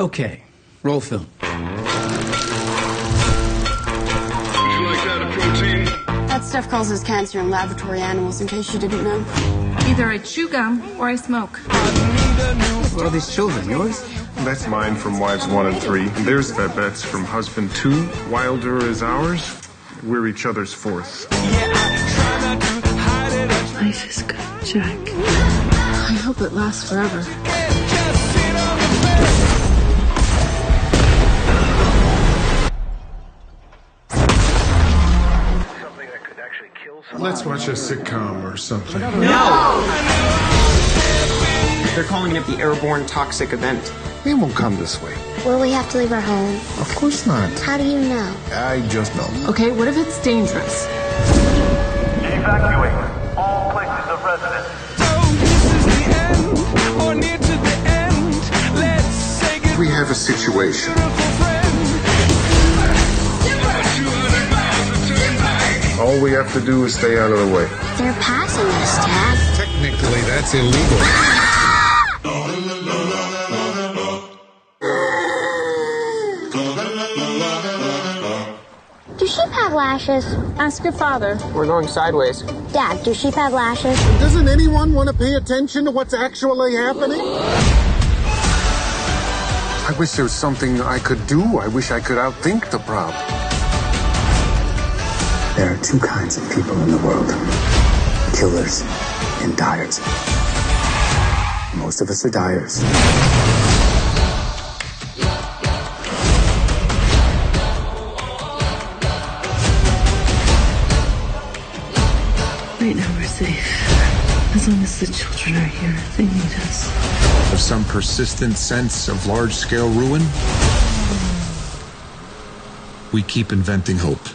Okay, roll film. Would you like that, a protein? That stuff causes cancer in laboratory animals, in case you didn't know. Either I chew gum or I smoke. What are these children, yours? That's mine from wives 1 and 3. And there's Babette's from husband 2. Wilder is ours. We're each other's fourth. Life is good, Jack. I hope it lasts forever. Let's watch a sitcom or something. No! They're calling it the airborne toxic event. It won't come this way. Will we have to leave our home? Of course not. How do you know? I just know. Okay, what if it's dangerous? Evacuate all places of residence. We have a situation. All we have to do is stay out of the way. They're passing us, Dad. Technically, that's illegal. Do sheep have lashes? Ask your father. We're going sideways. Dad, do sheep have lashes? Doesn't anyone want to pay attention to what's actually happening? I wish there was something I could do. I wish I could outthink the problem. There are two kinds of people in the world. Killers and dyers. Most of us are dyers. Right now we're safe. As long as the children are here, they need us. Of some persistent sense of large-scale ruin, we keep inventing hope.